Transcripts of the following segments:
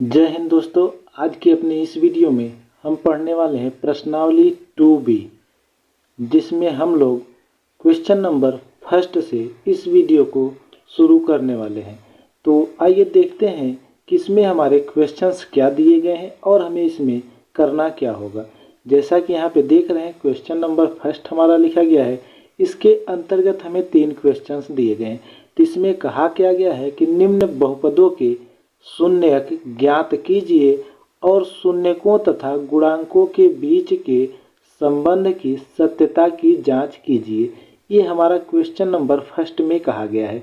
जय हिंद दोस्तों। आज की अपनी इस वीडियो में हम पढ़ने वाले हैं प्रश्नावली 2B, जिसमें हम लोग क्वेश्चन नंबर फर्स्ट से इस वीडियो को शुरू करने वाले हैं। तो आइए देखते हैं कि इसमें हमारे क्वेश्चंस क्या दिए गए हैं और हमें इसमें करना क्या होगा। जैसा कि यहाँ पे देख रहे हैं क्वेश्चन नंबर फर्स्ट हमारा लिखा गया है। इसके अंतर्गत हमें 3 क्वेश्चंस दिए गए हैं। तो इसमें कहा क्या गया है कि निम्न बहुपदों के शून्यक ज्ञात कीजिए और शून्यकों तथा गुणांकों के बीच के संबंध की सत्यता की जांच कीजिए। ये हमारा क्वेश्चन नंबर फर्स्ट में कहा गया है।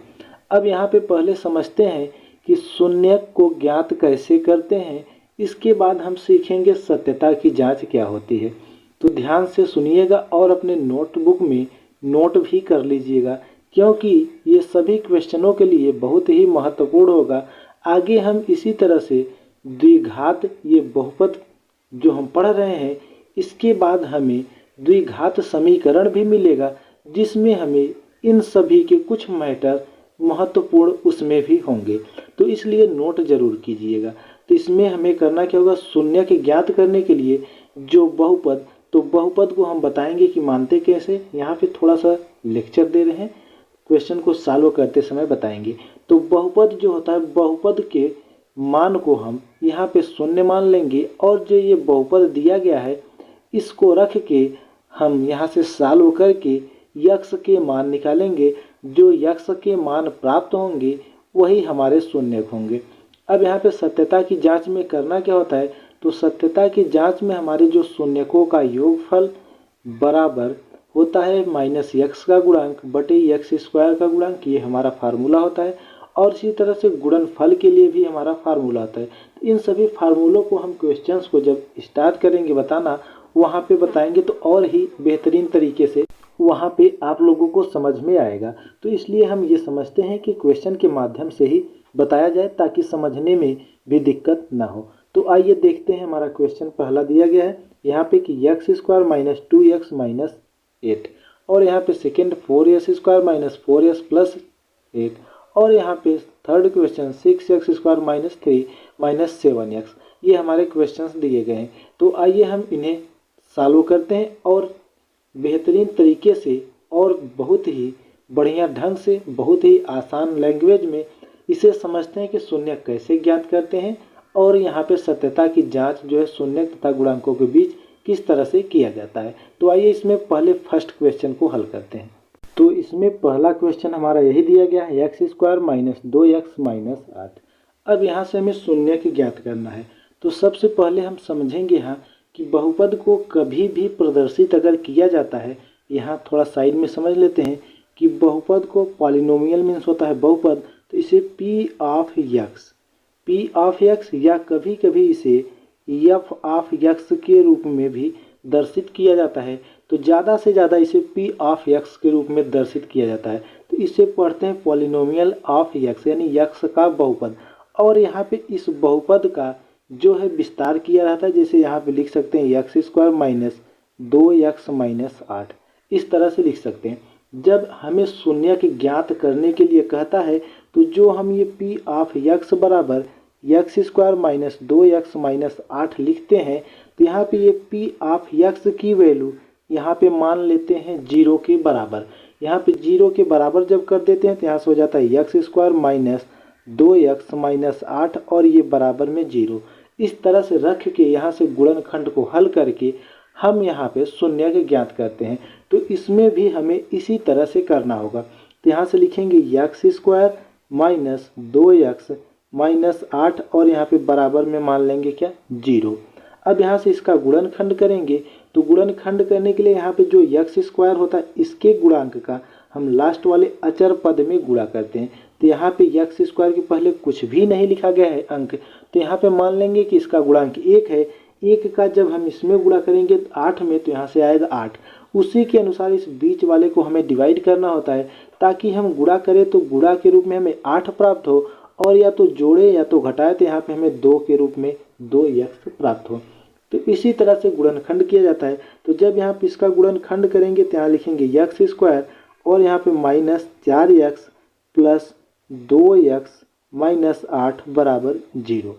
अब यहाँ पे पहले समझते हैं कि शून्यक को ज्ञात कैसे करते हैं, इसके बाद हम सीखेंगे सत्यता की जांच क्या होती है। तो ध्यान से सुनिएगा और अपने नोटबुक में नोट भी कर लीजिएगा, क्योंकि ये सभी क्वेश्चनों के लिए बहुत ही महत्वपूर्ण होगा। आगे हम इसी तरह से द्विघात ये बहुपद जो हम पढ़ रहे हैं, इसके बाद हमें द्विघात समीकरण भी मिलेगा, जिसमें हमें इन सभी के कुछ मैटर महत्वपूर्ण उसमें भी होंगे। तो इसलिए नोट जरूर कीजिएगा। तो इसमें हमें करना क्या होगा, शून्य के ज्ञात करने के लिए जो बहुपद, तो बहुपद को हम बताएंगे कि मानते कैसे। यहाँ पे थोड़ा सा लेक्चर दे रहे हैं, क्वेश्चन को सॉल्व करते समय बताएंगे। तो बहुपद जो होता है, बहुपद के मान को हम यहाँ पे शून्य मान लेंगे और जो ये बहुपद दिया गया है इसको रख के हम यहाँ से सॉल्व करके यक्ष के मान निकालेंगे। जो यक्ष के मान प्राप्त होंगे वही हमारे शून्यक होंगे। अब यहाँ पे सत्यता की जांच में करना क्या होता है, तो सत्यता की जांच में हमारे जो शून्यकों का योगफल बराबर होता है माइनस यक्स का गुणांक बटे यक्स स्क्वायर का गुणांक, ये हमारा फार्मूला होता है। और इसी तरह से गुणनफल के लिए भी हमारा फार्मूला होता है। तो इन सभी फार्मूलों को हम क्वेश्चंस को जब स्टार्ट करेंगे बताना, वहाँ पे बताएंगे तो और ही बेहतरीन तरीके से वहाँ पे आप लोगों को समझ में आएगा। तो इसलिए हम ये समझते हैं कि क्वेश्चन के माध्यम से ही बताया जाए ताकि समझने में भी दिक्कत ना हो। तो आइए देखते हैं, हमारा क्वेश्चन पहला दिया गया है यहाँ पे कि x square minus 2x minus 8, और यहाँ पे second 4s square minus 4s plus 8, और यहाँ पे third question 6x square minus 3 minus 7x। ये हमारे क्वेश्चंस दिए गए हैं। तो आइए हम इन्हें सॉल्व करते हैं और बेहतरीन तरीके से और बहुत ही बढ़िया ढंग से, बहुत ही आसान लैंग्वेज में इसे समझते हैं कि शून्य कैसे ज्ञात करते हैं और यहाँ पे सत्यता की जांच जो है शून्य तथा गुणांकों के बीच किस तरह से किया जाता है। तो आइए इसमें पहले फर्स्ट क्वेश्चन को हल करते हैं। तो इसमें पहला क्वेश्चन हमारा यही दिया गया है, x square minus 2x minus 8। अब यहाँ से हमें शून्य की ज्ञात करना है। तो सबसे पहले हम समझेंगे यहाँ कि बहुपद को कभी भी प्रदर्शित अगर किया जाता है, यहाँ थोड़ा साइड में समझ लेते हैं कि बहुपद को पॉलिनोमियल मीन्स होता है बहुपद, तो इसे पी ऑफ एक्स या कभी कभी इसे एफ ऑफ एक्स के रूप में भी दर्शित किया जाता है। तो ज़्यादा से ज़्यादा इसे पी ऑफ एक्स के रूप में दर्शित किया जाता है। तो इसे पढ़ते हैं पॉलिनोमियल ऑफ एक्स, यानी यक्स का बहुपद। और यहाँ पे इस बहुपद का जो है विस्तार किया रहता है, जैसे यहाँ पे लिख सकते हैं x square minus 2x minus 8, इस तरह से लिख सकते हैं। जब हमें शून्य के ज्ञात करने के लिए कहता है, तो जो हम ये पी ऑफ एक्स बराबर x square minus 2x minus 8 लिखते हैं, तो यहाँ पे ये पी ऑफ एक्स की वैल्यू यहाँ पे मान लेते हैं 0 के बराबर। यहाँ पे 0 के बराबर जब कर देते हैं तो यहाँ से हो जाता है x square minus 2x minus 8 और ये बराबर में 0। इस तरह से रख के यहाँ से गुणनखंड को हल करके हम यहाँ पे शून्य के ज्ञात करते हैं। तो इसमें भी हमें इसी तरह से करना होगा। तो यहाँ से लिखेंगे x square minus 2x minus 8 और यहाँ पे बराबर में मान लेंगे क्या, 0। अब यहाँ से इसका गुणनखंड करेंगे। तो गुणनखंड करने के लिए यहाँ पे जो एक्स स्क्वायर होता है इसके गुणांक का हम लास्ट वाले अचर पद में गुणा करते हैं। तो यहाँ पे एक्स स्क्वायर के पहले कुछ भी नहीं लिखा गया है अंक, तो यहाँ पे मान लेंगे कि इसका गुणांक 1 है। 1 का जब हम इसमें गुणा करेंगे 8 में, तो यहाँ से आएगा 8। उसी के अनुसार इस बीच वाले को हमें डिवाइड करना होता है, ताकि हम गुणा करें तो गुणा के रूप में हमें 8 प्राप्त हो, और या तो जोड़े या तो घटाए तो यहाँ पे हमें 2 के रूप में 2x प्राप्त हो। तो इसी तरह से गुणनखंड किया जाता है। तो जब यहाँ पे इसका गुणनखंड करेंगे तो यहाँ लिखेंगे एक्स स्क्वायर और यहाँ पे minus 4x plus 2x minus 8 बराबर 0।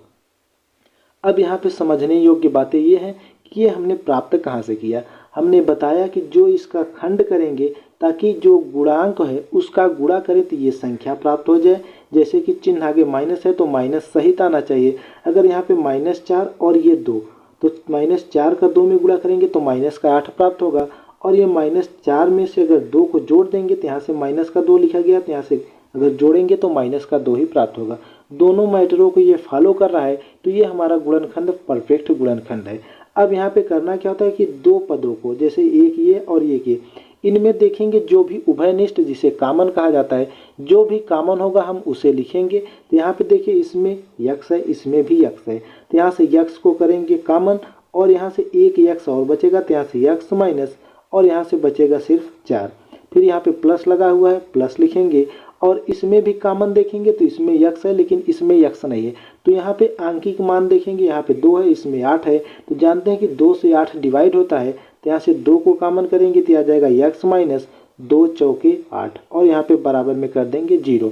अब यहाँ पे समझने योग्य बातें ये हैं कि ये हमने प्राप्त कहाँ से किया। हमने बताया कि जो इसका खंड करेंगे ताकि जो गुणांक है उसका गुणा करें तो ये संख्या प्राप्त हो जाए। जैसे कि चिन्ह आगे माइनस है तो माइनस सहित आना चाहिए। अगर यहाँ पे -4 और ये 2, तो -4 का 2 में गुणा करेंगे तो -8 प्राप्त होगा। और ये -4 में से अगर 2 को जोड़ देंगे तो यहाँ से -2 लिखा गया, तो यहाँ से अगर जोड़ेंगे तो -2 ही प्राप्त होगा। दोनों मैटरों को ये फॉलो कर रहा है, तो ये हमारा गुणनखंड परफेक्ट गुणनखंड है। अब यहाँ पे करना क्या होता है कि दो पदों को, जैसे एक ये और एक ये, इनमें देखेंगे जो भी उभयनिष्ठ जिसे कॉमन कहा जाता है, जो भी कॉमन होगा हम उसे लिखेंगे। तो यहाँ पे देखिए इसमें यक्स है, इसमें भी यक्स है, तो यहाँ से यक्स को करेंगे कॉमन और यहाँ से एक यक्स और बचेगा, तो यहाँ से यक्स माइनस और यहाँ से बचेगा सिर्फ 4। फिर यहाँ पे प्लस लगा हुआ है, प्लस लिखेंगे और इसमें भी कॉमन देखेंगे तो इसमें यक्स है लेकिन इसमें यक्स नहीं है, तो यहाँ पे आंकिक मान देखेंगे, यहाँ पे 2 है, इसमें 8 है, तो जानते हैं कि 2 से 8 डिवाइड होता है, तो यहाँ से 2 को कॉमन करेंगे तो आ जाएगा यक्स माइनस 2 चौके 8 और यहाँ पे बराबर में कर देंगे 0।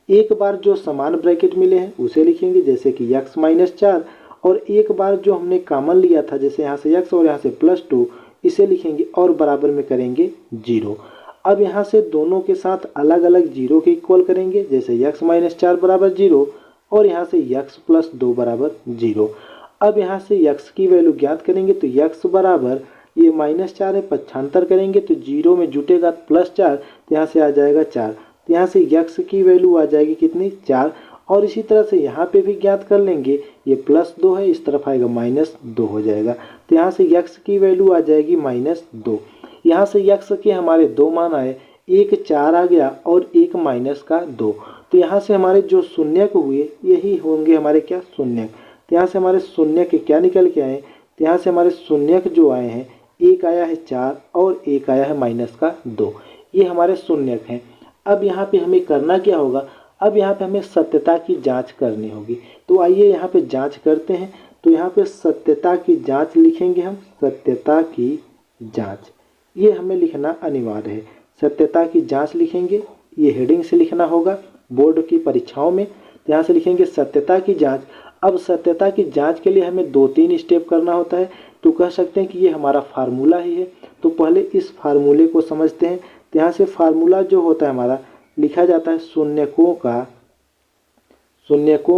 एक बार जो समान ब्रैकेट मिले हैं उसे लिखेंगे, जैसे कि यक्स माइनस 4, और एक बार जो हमने कॉमन लिया था जैसे यहाँ से यक्स और यहाँ से +2, इसे लिखेंगे और बराबर में करेंगे 0। अब यहाँ से दोनों के साथ अलग अलग 0 के इक्वल करेंगे, जैसे यक्स माइनस 4 बराबर 0 और यहाँ से यक्स प्लस 2 बराबर 0। अब यहाँ से यक्स की वैल्यू ज्ञात करेंगे, तो यक्स बराबर ये -4 है, पक्षांतर करेंगे तो 0 में जुटेगा +4, तो यहाँ से आ जाएगा 4, तो यहाँ से यक्स की वैल्यू आ जाएगी कितनी 4। और इसी तरह से यहाँ पे भी ज्ञात कर लेंगे, ये +2 है, इस तरफ आएगा -2 हो जाएगा, तो यहाँ से यक्स की वैल्यू आ जाएगी -2। यहाँ से यक्स के हमारे 2 मान आए, एक 4 आ गया और एक -2, तो यहाँ से हमारे जो शून्यक हुए यही होंगे हमारे क्या शून्यक। तो यहाँ से हमारे शून्यक क्या निकल के आए, तो यहाँ से हमारे शून्यक जो आए हैं, एक आया है 4 और एक आया है -2, ये हमारे शून्यक हैं। अब यहाँ पे हमें करना क्या होगा, अब यहाँ पे हमें सत्यता की जांच करनी होगी, तो आइए यहाँ पे जांच करते हैं। तो यहाँ पे सत्यता की जांच लिखेंगे हम, सत्यता की जांच, ये हमें लिखना अनिवार्य है। सत्यता की जांच लिखेंगे, ये हेडिंग से लिखना होगा बोर्ड की परीक्षाओं में, तो यहाँ से लिखेंगे सत्यता की जांच। अब सत्यता की जांच के लिए हमें 2-3 स्टेप करना होता है, तो कह सकते हैं कि ये हमारा फार्मूला ही है। तो पहले इस फार्मूले को समझते हैं। तो यहाँ से फार्मूला जो होता है हमारा, लिखा जाता है शून्यकों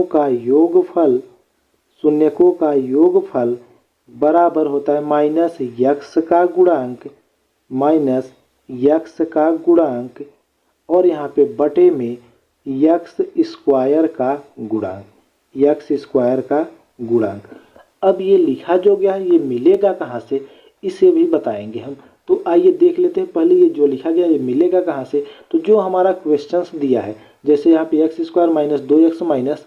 का योगफल बराबर होता है माइनस यक्स का गुणांक और यहाँ पे बटे में यक्स स्क्वायर का गुणांक। अब ये लिखा जो गया है ये मिलेगा कहाँ से, इसे भी बताएंगे हम। तो आइए देख लेते हैं पहले ये जो लिखा गया ये मिलेगा कहाँ से। तो जो हमारा क्वेश्चंस दिया है, जैसे यहाँ पे x² - 2x -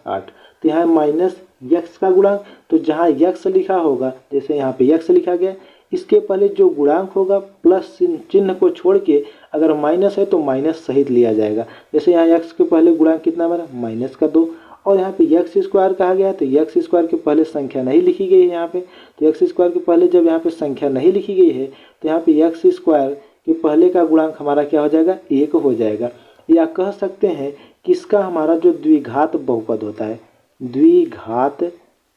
8, तो यहाँ माइनस यक्स का गुणांक, तो जहाँ यक्स लिखा होगा, जैसे यहाँ पे यक्स लिखा गया, इसके पहले जो गुणांक होगा प्लस चिन्ह को छोड़ के अगर माइनस है तो माइनस सहित लिया जाएगा। जैसे यहाँ यक्स के पहले गुणांक कितना हमारा -2, और यहाँ पे x² कहा गया है, तो x² के पहले संख्या नहीं लिखी गई है यहाँ पे। तो x² के पहले जब यहाँ पे संख्या नहीं लिखी गई है तो यहाँ पे x² के पहले का गुणांक हमारा क्या हो जाएगा, 1 हो जाएगा। या कह सकते हैं कि इसका हमारा जो द्विघात बहुपद होता है, द्विघात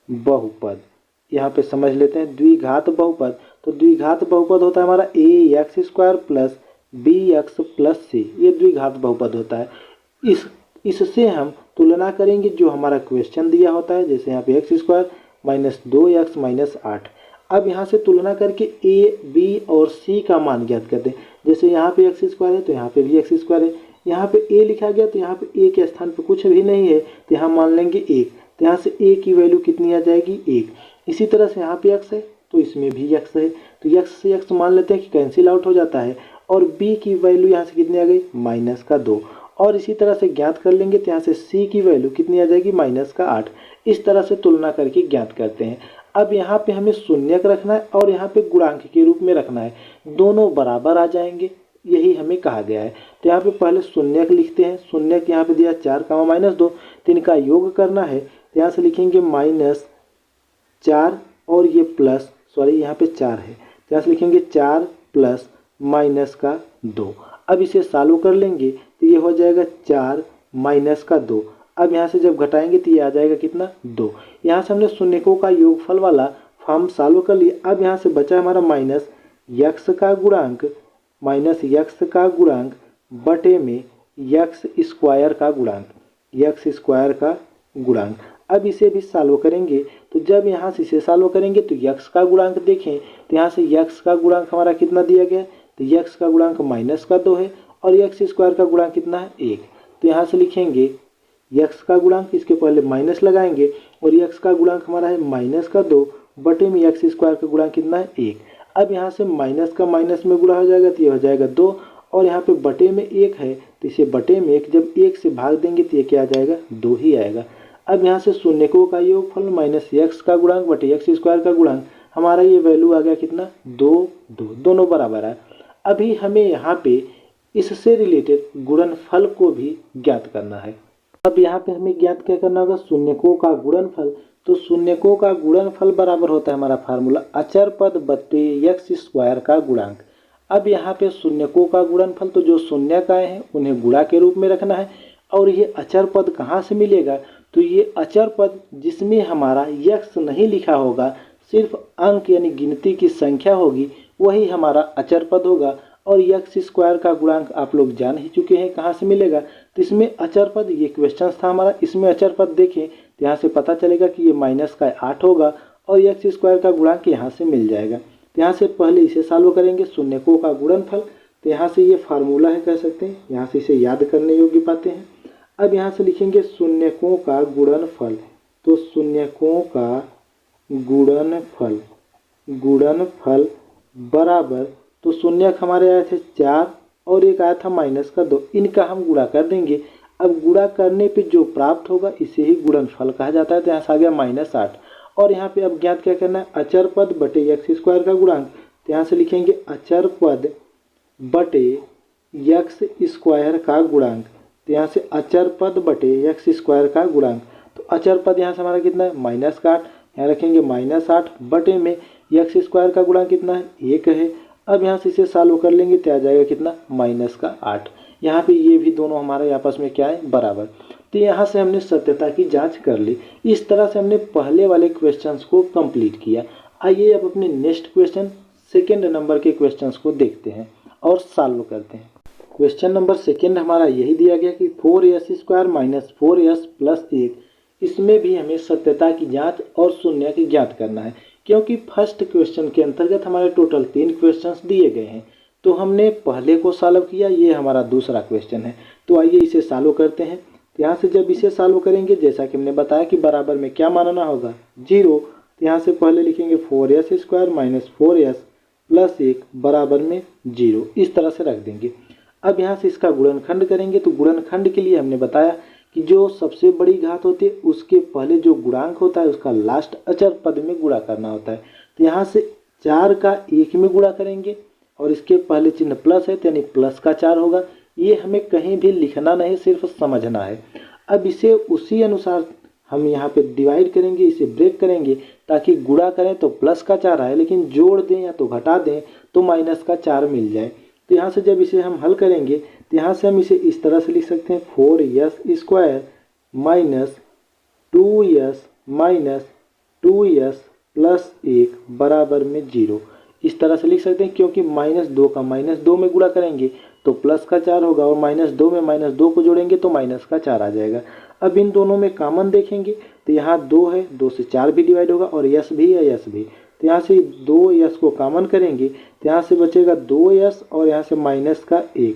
बहुपद, यहाँ पे समझ लेते हैं द्विघात बहुपद। तो द्विघात बहुपद होता है हमारा ax² + bx + c, ये द्विघात बहुपद होता है। इससे हम तुलना करेंगे जो हमारा क्वेश्चन दिया होता है, जैसे यहाँ पे x² - 2x - 8। अब यहाँ से तुलना करके a, b और c का मान ज्ञात करते हैं। जैसे यहाँ पे x² है तो यहाँ पे भी x² है, यहाँ पे a लिखा गया तो यहाँ पे a के स्थान पे कुछ भी नहीं है, तो यहाँ मान लेंगे 1, तो यहाँ से a की वैल्यू कितनी आ जाएगी 1। इसी तरह से यहाँ पे x है तो इसमें भी x है, तो x से x मान लेते हैं कि कैंसिल आउट हो जाता है, और b की वैल्यू यहाँ से कितनी आ गई -2, और इसी तरह से ज्ञात कर लेंगे तो यहाँ से c की वैल्यू कितनी आ जाएगी -8। इस तरह से तुलना करके ज्ञात करते हैं। अब यहाँ पे हमें शून्यक रखना है और यहाँ पे गुणांक के रूप में रखना है, दोनों बराबर आ जाएंगे, यही हमें कहा गया है। तो यहाँ पे पहले शून्यक लिखते हैं। शून्यक यहाँ पे दिया 4, -2, तो इनका योग करना है, तो यहाँ से लिखेंगे -4 और ये प्लस, सॉरी यहाँ पे 4 है, तो यहाँ से लिखेंगे 4 + -2। अब इसे सॉल्व कर लेंगे तो ये हो जाएगा 4 - 2। अब यहाँ से जब घटाएंगे तो ये आ जाएगा कितना 2। यहाँ से हमने शून्यकों का योगफल वाला फॉर्म सॉल्व कर लिया। अब यहाँ से बचा हमारा माइनस यक्स का गुणांक बटे में यक्स स्क्वायर का गुणांक। अब इसे भी सॉल्व करेंगे तो जब यहाँ से इसे सॉल्व करेंगे तो यक्स का गुणांक देखें तो यहाँ से यक्स का गुणांक हमारा कितना दिया गया है, तो यक्स का गुणांक -2 है और यक्स स्क्वायर का गुणांक कितना है 1। तो यहाँ से लिखेंगे यक्स का गुणांक, इसके पहले माइनस लगाएंगे और यक्स का गुणांक हमारा है -2 बटे में यक्स स्क्वायर का गुणांक कितना है 1। अब यहाँ से माइनस का माइनस में गुणा हो जाएगा तो ये हो जाएगा 2 और यहाँ पे बटे में 1 है तो इसे बटे में 1 जब 1 से भाग देंगे तो ये क्या आ जाएगा 2 ही आएगा। अब यहाँ से शून्यकों का योगफल माइनस यक्स का गुणांक बटे यक्स स्क्वायर का गुणांक, हमारा ये वैल्यू आ गया कितना 2 दोनों बराबर है। अभी हमें यहाँ पे इससे रिलेटेड गुणनफल को भी ज्ञात करना है। अब यहाँ पे हमें ज्ञात क्या करना होगा, शून्यकों का गुणनफल। तो शून्यकों का गुणनफल बराबर होता है हमारा फार्मूला अचर पद बटे यक्स स्क्वायर का गुणांक। अब यहाँ पे शून्यकों का गुणनफल, तो जो शून्यकाएँ हैं उन्हें गुणा के रूप में रखना है और ये अचर पद कहाँ से मिलेगा, तो ये अचर पद जिसमें हमारा यक्स नहीं लिखा होगा, सिर्फ अंक यानी गिनती की संख्या होगी, वही हमारा अचर पद होगा। और यक्स स्क्वायर का गुणांक आप लोग जान ही चुके हैं कहाँ से मिलेगा, तो इसमें अचर पद, ये क्वेश्चन था हमारा, इसमें अचर पद देखें तो यहाँ से पता चलेगा कि ये -8 होगा और यक्स स्क्वायर का गुणांक यहाँ से मिल जाएगा। तो यहाँ से पहले इसे सॉल्व करेंगे शून्यकों का गुणनफल, तो यहाँ से ये फार्मूला है कह सकते हैं, यहाँ से इसे याद करने योग्य बातें हैं। अब यहाँ से लिखेंगे शून्यकों का गुणनफल, तो शून्यकों का गुणनफल बराबर, तो शून्यक हमारे आए थे 4 और एक आया था -2, इनका हम गुणा कर देंगे। अब गुणा करने पे जो प्राप्त होगा इसे ही गुणनफल कहा जाता है। तो यहाँ से आ गया -8 और यहाँ पे अब ज्ञात क्या करना है, अचर पद बटे यक्स स्क्वायर का गुणांक। तो यहाँ से लिखेंगे अचर पद बटे यक्स स्क्वायर का गुणांक। तो यहाँ से अचर पद बटे यक्स स्क्वायर का गुणांक, तो अचर पद यहाँ से हमारा कितना है -8, यहाँ रखेंगे -8 बटे में यक्स स्क्वायर का गुणांक कितना है 1 है। अब यहाँ से इसे सॉल्व कर लेंगे तो आ जाएगा कितना -8। यहाँ पे ये भी दोनों हमारे आपस में क्या है बराबर। तो यहाँ से हमने सत्यता की जांच कर ली। इस तरह से हमने पहले वाले क्वेश्चंस को कंप्लीट किया। आइए अब अपने नेक्स्ट क्वेश्चन सेकेंड नंबर के क्वेश्चंस को देखते हैं और सॉल्व करते हैं। क्वेश्चन नंबर सेकेंड हमारा यही दिया गया कि 4s² - 4s + 1, इसमें भी हमें सत्यता की जांच और शून्य की ज्ञात करना है। क्योंकि फर्स्ट क्वेश्चन के अंतर्गत हमारे टोटल 3 क्वेश्चंस दिए गए हैं, तो हमने पहले को सॉल्व किया, ये हमारा दूसरा क्वेश्चन है। तो आइए इसे सॉल्व करते हैं। तो यहाँ से जब इसे सॉल्व करेंगे, जैसा कि हमने बताया कि बराबर में क्या मानना होगा 0, तो यहाँ से पहले लिखेंगे 4s² - 4s + 1 बराबर में 0, इस तरह से रख देंगे। अब यहाँ से इसका गुणनखंड करेंगे, तो गुणनखंड के लिए हमने बताया कि जो सबसे बड़ी घात होती है उसके पहले जो गुणांक होता है उसका लास्ट अचर पद में गुणा करना होता है। तो यहाँ से 4 का 1 में गुणा करेंगे और इसके पहले चिन्ह प्लस है, तो यानी प्लस का 4 होगा। ये हमें कहीं भी लिखना नहीं, सिर्फ समझना है। अब इसे उसी अनुसार हम यहाँ पे डिवाइड करेंगे, इसे ब्रेक करेंगे ताकि गुणा करें तो प्लस का 4 आए, लेकिन जोड़ दें या तो घटा दें तो माइनस का 4 मिल जाए। तो यहाँ से जब इसे हम हल करेंगे तो यहाँ से हम इसे इस तरह से लिख सकते हैं 4s² - 2s + 1 बराबर में 0, इस तरह से लिख सकते हैं। क्योंकि -2 का -2 में गुणा करेंगे तो प्लस का 4 होगा और -2 में -2 को जोड़ेंगे तो माइनस का 4 आ जाएगा। अब इन दोनों में कॉमन देखेंगे तो यहाँ 2 है, 2 से 4 भी डिवाइड होगा और यस भी है, यस भी। तो यहाँ से 2s को कॉमन करेंगे तो यहाँ से बचेगा 2s और यहाँ से -1।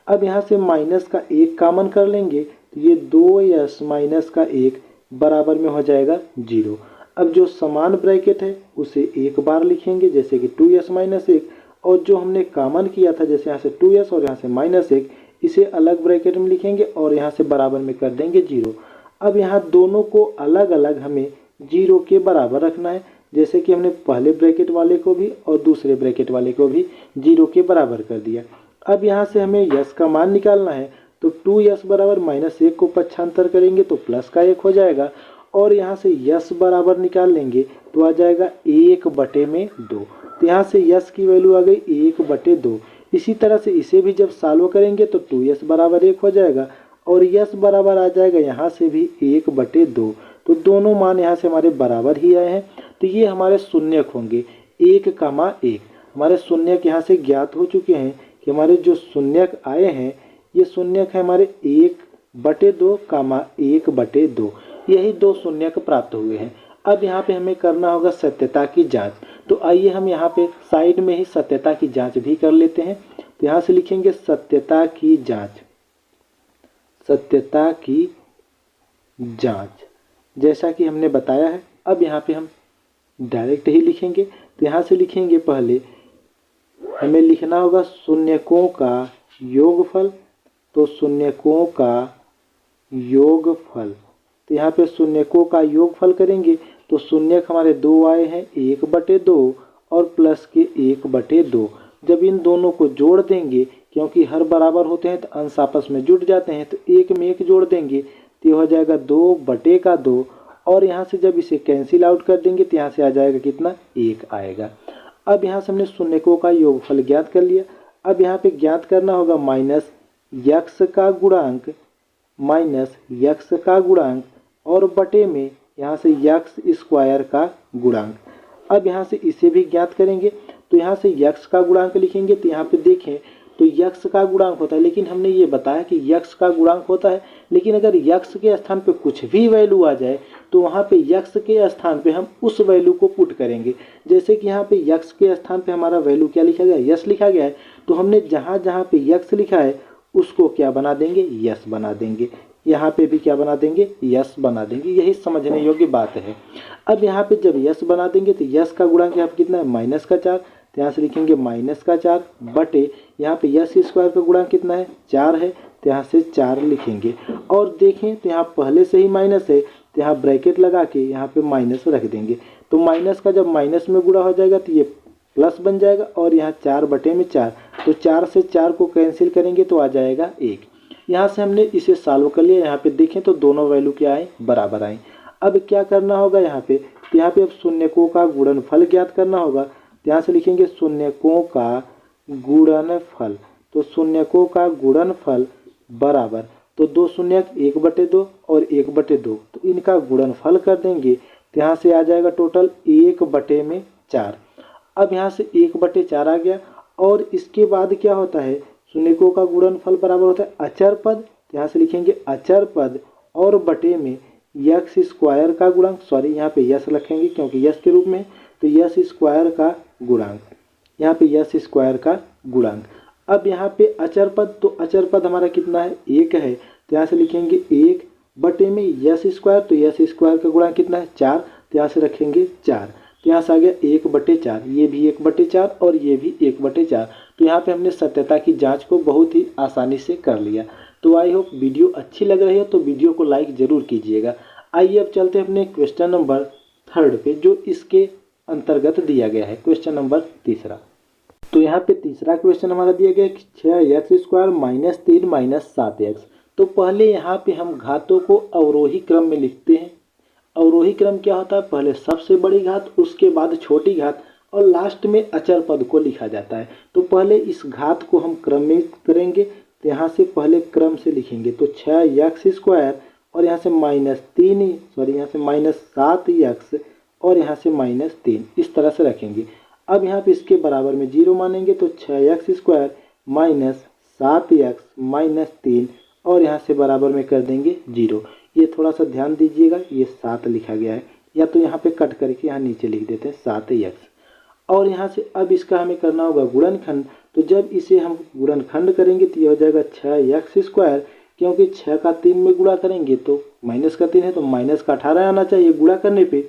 अब यहाँ से -1 कॉमन कर लेंगे तो ये 2s - 1 बराबर में हो जाएगा 0। अब जो समान ब्रैकेट है उसे एक बार लिखेंगे, जैसे कि 2s - 1, और जो हमने कॉमन किया था जैसे यहाँ से 2s और यहाँ से -1, इसे अलग ब्रैकेट में लिखेंगे और यहाँ से बराबर में कर देंगे 0। अब यहाँ दोनों को अलग अलग हमें 0 के बराबर रखना है, जैसे कि हमने पहले ब्रैकेट वाले को भी और दूसरे ब्रैकेट वाले को भी 0 के बराबर कर दिया। अब यहाँ से हमें यस का मान निकालना है, तो 2s बराबर -1 को पक्षांतर करेंगे तो प्लस का 1 हो जाएगा और यहाँ से यस बराबर निकाल लेंगे तो आ जाएगा 1/2। तो यहाँ से यस की वैल्यू आ गई 1/2। इसी तरह से इसे भी जब सॉल्व करेंगे तो 2s बराबर 1 हो जाएगा और यस बराबर आ जाएगा यहाँ से भी 1/2। तो दोनों मान यहाँ से हमारे बराबर ही आए हैं। तो ये हमारे शून्यक होंगे 1,1। हमारे शून्यक यहाँ से ज्ञात हो चुके हैं कि हमारे जो शून्यक आए हैं ये शून्यक है हमारे 1/2, 1/2। यही दो शून्यक प्राप्त हुए हैं। अब यहाँ पे हमें करना होगा सत्यता की जांच। तो आइए हम यहाँ पे साइड में ही सत्यता की जांच भी कर लेते हैं। तो यहाँ से लिखेंगे सत्यता की जांच। सत्यता की जांच जैसा कि हमने बताया है। अब यहाँ पे हम डायरेक्ट ही लिखेंगे। तो यहाँ से लिखेंगे पहले हमें लिखना होगा शून्यकों का योगफल। तो शून्यकों का योगफल, तो यहाँ पे शून्यकों का योगफल करेंगे तो शून्यक हमारे दो आए हैं 1/2 और प्लस के 1/2। जब इन दोनों को जोड़ देंगे, क्योंकि हर बराबर होते हैं तो अंश आपस में जुड़ जाते हैं, तो एक में एक जोड़ देंगे तो ये हो जाएगा 2/2। और यहाँ से जब इसे कैंसिल आउट कर देंगे तो यहाँ से आ जाएगा कितना, 1 आएगा। अब यहाँ से हमने शून्यकों का योगफल ज्ञात कर लिया। अब यहाँ पे ज्ञात करना होगा माइनस यक्स का गुणांक, माइनस यक्स का गुणांक और बटे में यहाँ से यक्स स्क्वायर का गुणांक। अब यहाँ से इसे भी ज्ञात करेंगे। तो यहाँ से यक्स का गुणांक लिखेंगे तो यहाँ पे देखें तो यक्स का गुणांक होता है, लेकिन हमने ये बताया कि यक्स का गुणांक होता है, लेकिन अगर यक्स के स्थान पे कुछ भी वैल्यू आ जाए तो वहाँ पे यक्स के स्थान पे हम उस वैल्यू को पुट करेंगे। जैसे कि यहाँ पे यक्स के स्थान पे हमारा वैल्यू क्या लिखा गया है, यस लिखा गया है, तो हमने जहाँ जहाँ पे यक्स लिखा है उसको क्या बना देंगे, यस बना देंगे। यहाँ पे भी क्या बना देंगे, यस बना देंगे। यही समझने योग्य बात है। अब यहाँ पे जब यस बना देंगे तो यस का गुणांक यहाँ पे कितना है, -4। तो यहाँ से लिखेंगे -4 बटे यहाँ पे यस स्क्वायर का गुणांक कितना है, 4 है, तो यहाँ से 4 लिखेंगे। और देखें तो यहाँ पहले से ही माइनस है तो यहाँ ब्रैकेट लगा के यहाँ पे माइनस रख देंगे। तो माइनस का जब माइनस में गुणा हो जाएगा तो ये प्लस बन जाएगा और यहाँ 4/4। तो 4 से 4 को कैंसिल करेंगे तो आ जाएगा 1। यहाँ से हमने इसे सॉल्व कर लिया। यहाँ पे देखें तो दोनों वैल्यू क्या आए, बराबर आए। अब क्या करना होगा यहाँ पे, तो यहाँ पे अब शून्यकों का गुणनफल ज्ञात करना होगा। तो यहाँ से लिखेंगे शून्यकों का गुणनफल। तो शून्यकों का गुणनफल बराबर, तो दो शून्यक 1/2 और 1/2, तो इनका गुणनफल कर देंगे तो यहाँ से आ जाएगा टोटल 1/4। अब यहाँ से 1/4 आ गया। और इसके बाद क्या होता है, शून्यकों का गुणनफल बराबर होता है अचर पद। यहाँ से लिखेंगे अचर पद और बटे में यक्स स्क्वायर का गुणांक, सॉरी यहाँ पे यस रखेंगे क्योंकि यस के रूप में, तो यस स्क्वायर का गुणांक, यहाँ पे यस स्क्वायर का गुणांक। अब यहाँ पे अचर पद, तो अचर पद हमारा कितना है, 1 है, तो यहाँ से लिखेंगे 1 बटे में यस स्क्वायर, तो यस स्क्वायर का गुणांक कितना है, 4, तो यहाँ से रखेंगे 4। तो यहाँ से आ गया 1/4, ये भी 1/4 और ये भी 1/4। तो यहाँ पे हमने सत्यता की जांच को बहुत ही आसानी से कर लिया। तो आई होप वीडियो अच्छी लग रही है तो वीडियो को लाइक ज़रूर कीजिएगा। आइए अब चलते हैं अपने क्वेश्चन नंबर 3 पे, जो इसके अंतर्गत दिया गया है। Question number 3। तो यहाँ पे तीसरा क्वेश्चन हमारा दिया गया है कि 6x² - 3 - 7x। तो पहले यहाँ पे हम घातों को अवरोही क्रम में लिखते हैं। अवरोही क्रम क्या होता है, पहले सबसे बड़ी घात, उसके बाद छोटी घात और लास्ट में अचर पद को लिखा जाता है। तो पहले इस घात को हम क्रमित करेंगे। तो यहाँ से पहले क्रम से लिखेंगे, तो 6x² और यहाँ से -3, सॉरी यहाँ से -7x और यहाँ से -3, इस तरह से रखेंगे। अब यहाँ पे इसके बराबर में 0 मानेंगे, तो 6x² - 7x - 3 और यहाँ से बराबर में कर देंगे 0। ये थोड़ा सा ध्यान दीजिएगा, ये 7 लिखा गया है, या तो यहाँ पे कट करके यहाँ नीचे लिख देते हैं 7x। और यहाँ से अब इसका हमें करना होगा गुणनखंड। तो जब इसे हम गुणनखंड करेंगे तो ये हो जाएगा 6x², क्योंकि 6 का 3 में गुणा करेंगे तो माइनस का 3 है तो माइनस का 18 आना चाहिए गुणा करने पे,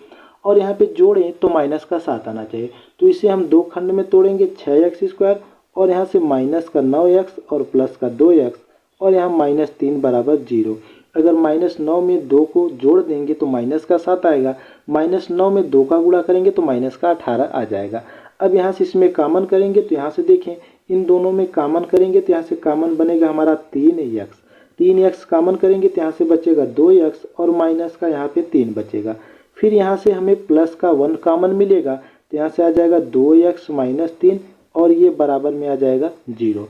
और यहाँ पे जोड़ें तो माइनस का 7 आना चाहिए। तो इसे हम दो खंड में तोड़ेंगे, 6x² और यहाँ से माइनस का 9x और प्लस का 2x और यहाँ -3 बराबर 0। अगर -9 में 2 को जोड़ देंगे तो माइनस का 7 आएगा, -9 में 2 का गुणा करेंगे तो माइनस का 18 आ जाएगा। अब यहाँ से इसमें कॉमन करेंगे तो यहाँ से देखें इन दोनों में कॉमन करेंगे तो यहाँ से कॉमन बनेगा हमारा 3x कॉमन करेंगे तो यहाँ से बचेगा 2x और माइनस का यहाँ पे 3 बचेगा। फिर यहाँ से हमें प्लस का 1 कॉमन मिलेगा तो यहाँ से आ जाएगा 2x - 3 और ये बराबर में आ जाएगा 0।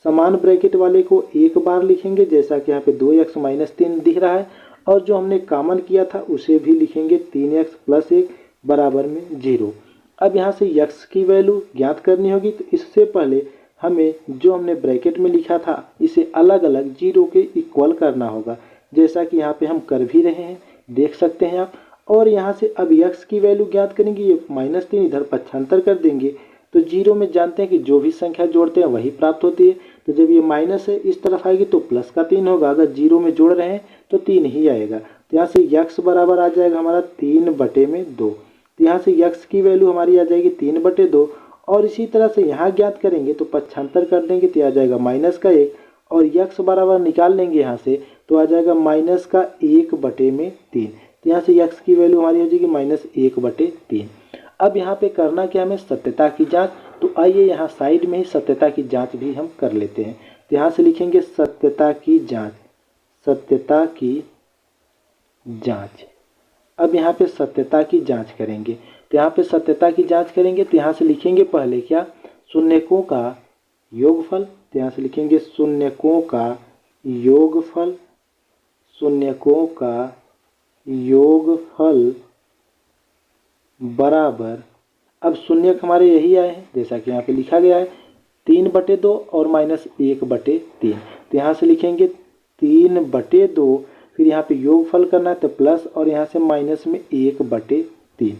समान ब्रैकेट वाले को एक बार लिखेंगे, जैसा कि यहाँ पे 2x माइनस 3 दिख रहा है, और जो हमने कॉमन किया था उसे भी लिखेंगे 3x प्लस 1 बराबर में 0। अब यहाँ से x की वैल्यू ज्ञात करनी होगी, तो इससे पहले हमें जो हमने ब्रैकेट में लिखा था इसे अलग अलग 0 के इक्वल करना होगा, जैसा कि यहाँ पे हम कर भी रहे हैं, देख सकते हैं आप। और यहाँ से अब x की वैल्यू ज्ञात करेंगे, ये -3 इधर पक्षांतर कर देंगे, तो 0 में जानते हैं कि जो भी संख्या जोड़ते हैं वही प्राप्त होती है। तो जब ये माइनस है इस तरफ आएगी तो प्लस का 3 होगा, अगर 0 में जोड़ रहे हैं तो 3 ही आएगा। तो यहाँ से x बराबर आ जाएगा हमारा 3/2। तो यहाँ से x की वैल्यू हमारी आ जाएगी 3/2, और इसी तरह से यहाँ ज्ञात करेंगे तो पक्षांतर कर देंगे तो आ जाएगा -1, और x बराबर निकाल लेंगे यहाँ से तो आ जाएगा -1/3। तो यहाँ से x की वैल्यू हमारी हो जाएगी -1/3। अब यहाँ पे करना क्या, हमें सत्यता की जांच। तो आइए यहाँ साइड में ही सत्यता की जांच भी हम कर लेते हैं। तो यहाँ से लिखेंगे सत्यता की जांच, सत्यता की जांच। अब यहाँ पे सत्यता की जांच करेंगे, तो यहाँ पे सत्यता की जांच करेंगे तो यहाँ से लिखेंगे पहले क्या, शून्यकों का योगफल। तो यहाँ से लिखेंगे शून्यकों का योगफल, शून्यकों का योगफल बराबर, अब शून्यक हमारे यही आए हैं जैसा कि यहाँ पे लिखा गया है 3/2 और -1/3। तो यहाँ से लिखेंगे 3/2, फिर यहाँ पे योगफल करना है तो प्लस, और यहाँ से माइनस में 1/3।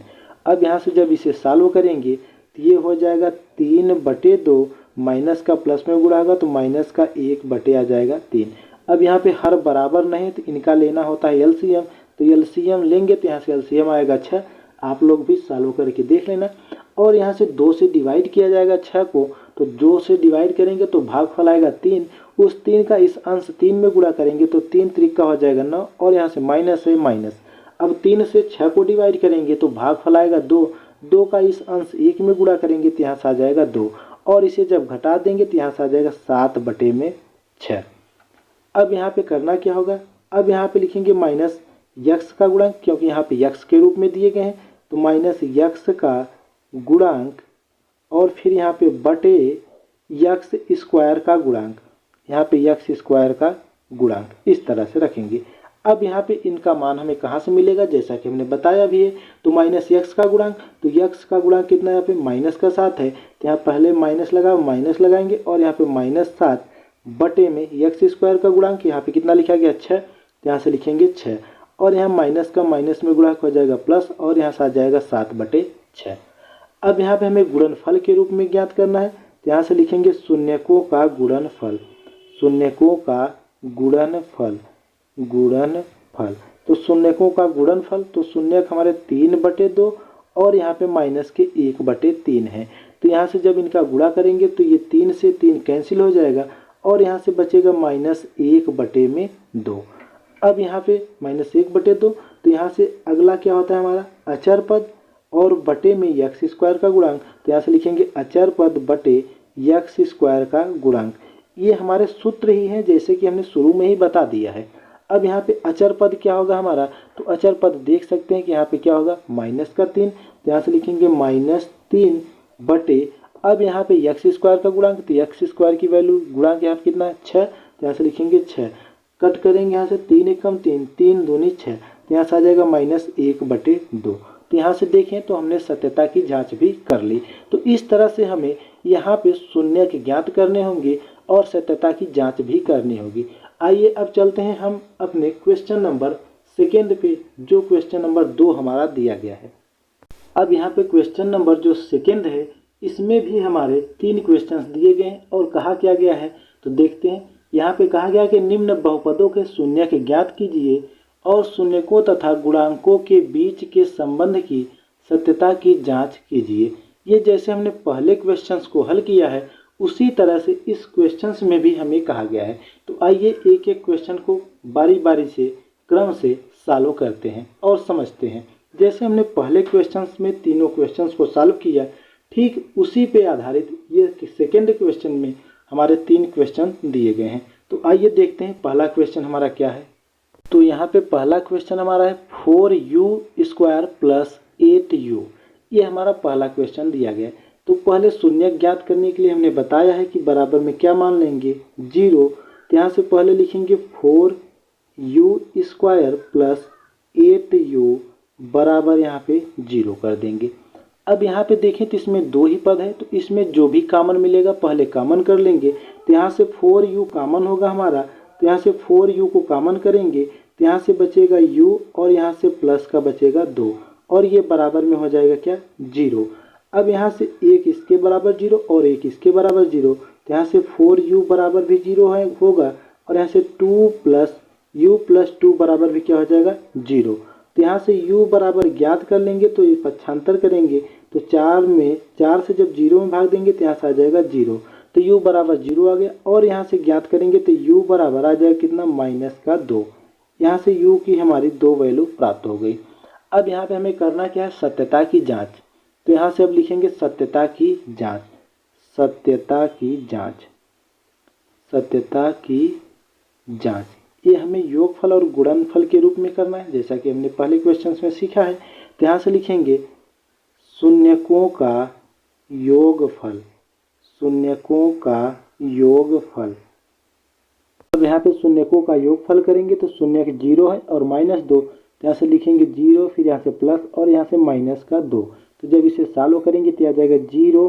अब यहाँ से जब इसे सॉल्व करेंगे तो ये हो जाएगा 3/2, माइनस का प्लस में गुणा होगा तो माइनस का 1 आ जाएगा 3। अब यहाँ पे हर बराबर नहीं तो इनका लेना होता है एलसीएम, तो एलसीएम लेंगे तो यहाँ से एलसीएम आएगा 6। आप लोग भी सॉल्व करके देख लेना। और यहाँ से 2 से डिवाइड किया जाएगा 6 को, तो 2 से डिवाइड करेंगे तो भागफल आएगा 3, उस 3 का इस अंश 3 में गुणा करेंगे तो 3 त्रिका हो जाएगा 9, और यहाँ से माइनस है माइनस। अब 3 से 6 को डिवाइड करेंगे तो भागफल आएगा 2, 2 का इस अंश 1 में गुणा करेंगे तो यहाँ से आ जाएगा 2, और इसे जब घटा देंगे तो यहाँ से आ जाएगा 7/6। अब यहाँ पे करना क्या होगा, अब यहाँ पे लिखेंगे माइनस x का गुणांक, क्योंकि यहाँ पे x के रूप में दिए गए हैं, तो -x का गुणांक, और फिर यहाँ पे बटे x स्क्वायर का गुणांक, यहाँ पे x स्क्वायर का गुणांक इस तरह से रखेंगे। अब यहाँ पे इनका मान हमें कहाँ से मिलेगा, जैसा कि हमने बताया भी है। तो -x का गुणांक, तो x का गुणांक कितना है, यहाँ पे -7 है, तो यहाँ पहले माइनस लगा, माइनस लगाएंगे, और यहाँ पे -7 बटे में x स्क्वायर का गुणांक, यहाँ पे कितना लिखा गया 6, तो यहाँ से लिखेंगे 6, और यहाँ माइनस का माइनस में गुणा हो जाएगा प्लस, और यहाँ से आ जाएगा 7/6। अब यहाँ पे हमें गुणनफल के रूप में ज्ञात करना है, तो यहाँ से लिखेंगे शून्यकों का गुणनफल, शून्यकों का गुणनफल, गुणनफल। तो शून्यकों का गुणनफल, तो शून्यक हमारे 3/2 और यहाँ पे माइनस के 1/3 है। तो यहाँ से जब इनका गुणा करेंगे तो ये 3 से 3 कैंसिल हो जाएगा, और यहाँ से बचेगा -1/2। अब यहाँ पे -1/2, तो यहाँ से अगला क्या होता है हमारा अचर पद, और बटे में x स्क्वायर का गुणांक, तो यहाँ से लिखेंगे अचर पद बटे x स्क्वायर का गुणांक। ये हमारे सूत्र ही हैं, जैसे कि हमने शुरू में ही बता दिया है। अब यहाँ पे अचर पद क्या होगा हमारा, तो अचर पद देख सकते हैं कि यहाँ पे क्या होगा -3, तो यहाँ से लिखेंगे -3 बटे, अब यहाँ पे x स्क्वायर का गुणांक, तो x स्क्वायर की वैल्यू गुणांक यहाँ पे कितना है 6, तो यहाँ से लिखेंगे 6, कट करेंगे यहाँ से 3 एकम 3, 3 दूनी 6, तो यहाँ से आ जाएगा -1/2। तो यहाँ से देखें तो हमने सत्यता की जांच भी कर ली। तो इस तरह से हमें यहाँ पे शून्यक ज्ञात करने होंगे और सत्यता की जांच भी करनी होगी। आइए अब चलते हैं हम अपने क्वेश्चन नंबर 2 पे, जो क्वेश्चन नंबर 2 हमारा दिया गया है। अब यहाँ पे क्वेश्चन नंबर जो 2 है, इसमें भी हमारे 3 क्वेश्चंस दिए गए हैं, और कहा क्या गया है तो देखते हैं। यहाँ पे कहा गया कि निम्न बहुपदों के शून्यक ज्ञात कीजिए और शून्यकों तथा गुणांकों के बीच के संबंध की सत्यता की जांच कीजिए। ये जैसे हमने पहले क्वेश्चंस को हल किया है उसी तरह से इस क्वेश्चंस में भी हमें कहा गया है। तो आइए एक एक क्वेश्चन को बारी बारी से क्रम से सॉल्व करते हैं और समझते हैं। जैसे हमने पहले क्वेश्चंस में तीनों क्वेश्चंस को सॉल्व किया, ठीक उसी पे आधारित ये सेकेंड क्वेश्चन में हमारे 3 क्वेश्चन दिए गए हैं। तो आइए देखते हैं पहला क्वेश्चन हमारा क्या है। तो यहाँ पे पहला क्वेश्चन हमारा है 4u² + 8u। ये हमारा पहला क्वेश्चन दिया गया है। तो पहले शून्य ज्ञात करने के लिए हमने बताया है कि बराबर में क्या मान लेंगे 0। तो यहाँ से पहले लिखेंगे 4u² प्लस 8u बराबर यहाँ पे 0 कर देंगे। अब यहाँ पे देखें तो इसमें दो ही पद है, तो इसमें जो भी कॉमन मिलेगा पहले कॉमन कर लेंगे। तो यहाँ से 4u कॉमन होगा हमारा, तो यहाँ से 4u को कॉमन करेंगे तो यहाँ से बचेगा u और यहाँ से प्लस का बचेगा 2 और ये बराबर में हो जाएगा क्या 0। अब यहाँ से एक इसके बराबर 0 और एक इसके बराबर 0, तो यहाँ से 4u बराबर भी 0 है होगा और यहाँ से 2 प्लस u प्लस 2 बराबर भी क्या हो जाएगा 0। तो यहाँ से u बराबर ज्ञात कर लेंगे तो ये पक्षांतर करेंगे तो 4 से जब 0 में भाग देंगे तो यहाँ से आ जाएगा 0, तो u बराबर 0 आ गया। और यहाँ से ज्ञात करेंगे तो u बराबर आ जाएगा कितना -2। यहाँ से u की हमारी 2 वैल्यू प्राप्त हो गई। अब यहाँ पे हमें करना क्या है सत्यता की जाँच। तो यहाँ से अब लिखेंगे सत्यता की जाँच, सत्यता की जाँच, सत्यता की जाँच। ये हमें योगफल और गुणनफल के रूप में करना है जैसा कि हमने पहले क्वेश्चंस में सीखा है। तो यहाँ से लिखेंगे शून्यकों का योगफल, शून्यकों का योगफल। अब यहाँ पे शून्यकों का योगफल करेंगे तो शून्य 0 है और -2, तो यहाँ से लिखेंगे 0 फिर यहाँ से प्लस और यहाँ से -2। तो जब इसे सॉल्व करेंगे तो आ जाएगा 0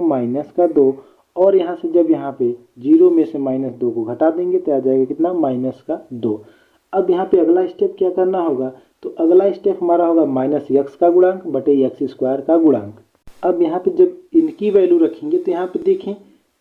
- 2 और यहाँ से जब यहाँ पे 0 में से -2 को घटा देंगे तो आ जाएगा कितना -2। अब यहाँ पे अगला स्टेप क्या करना होगा, तो अगला स्टेप हमारा होगा -x का गुणांक बटे x² का गुणांक। अब यहाँ पे जब इनकी वैल्यू रखेंगे तो यहाँ पे देखें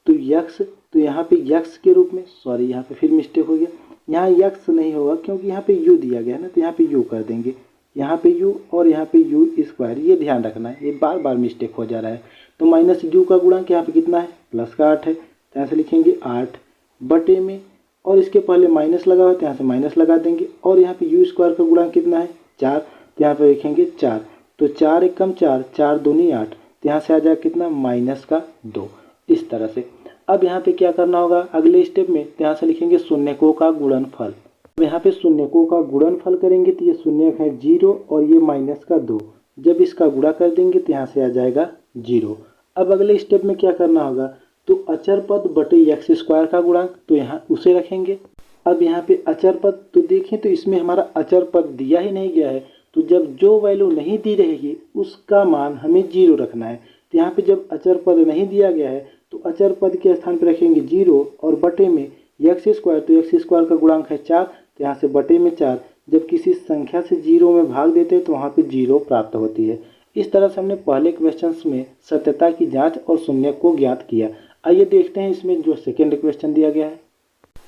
तो x, तो यहाँ पे x के रूप में, सॉरी यहाँ पे फिर मिस्टेक हो गया, यहाँ x नहीं होगा क्योंकि यहाँ पे u दिया गया है ना, तो यहाँ पे u कर देंगे, यहाँ पे u और यहाँ पे u², ये ध्यान रखना है, ये बार बार मिस्टेक हो जा रहा है। तो -u का गुणांक यहाँ पे कितना है प्लस का 8 है, तो यहाँ से लिखेंगे 8 बटे में और इसके पहले माइनस लगा हुआ तो यहाँ से माइनस लगा देंगे और यहाँ पे u² का गुणांक कितना है 4, तो यहाँ पे लिखेंगे 4, तो 4 × 4, 4 दूनी 8, तो यहाँ से आ जाएगा कितना -2 इस तरह से। अब यहाँ पे क्या करना होगा अगले स्टेप में, तो यहाँ से लिखेंगे शून्यकों का गुणनफल। अब यहाँ पे शून्यकों का गुणनफल करेंगे तो ये शून्य है 0 और ये -2, जब इसका गुणा कर देंगे तो यहाँ से आ जाएगा 0। अब अगले स्टेप में क्या करना होगा, तो अचर पद बटे x² का गुणांक, तो यहाँ उसे रखेंगे। अब यहाँ पे अचर पद तो देखें तो इसमें हमारा अचर पद दिया ही नहीं गया है, तो जब जो वैल्यू नहीं दी रहेगी उसका मान हमें 0 रखना है। तो यहाँ पे जब अचर पद नहीं दिया गया है तो अचर पद के स्थान पर रखेंगे 0 और बटे में x², तो x² का गुणांक है 4, तो यहाँ से बटे में 4, जब किसी संख्या से 0 में भाग देते हैं तो वहाँ पे 0 प्राप्त होती है। इस तरह से हमने पहले क्वेश्चंस में सत्यता की जांच और शून्य को ज्ञात किया। आइए देखते हैं इसमें जो सेकेंड क्वेश्चन दिया गया है।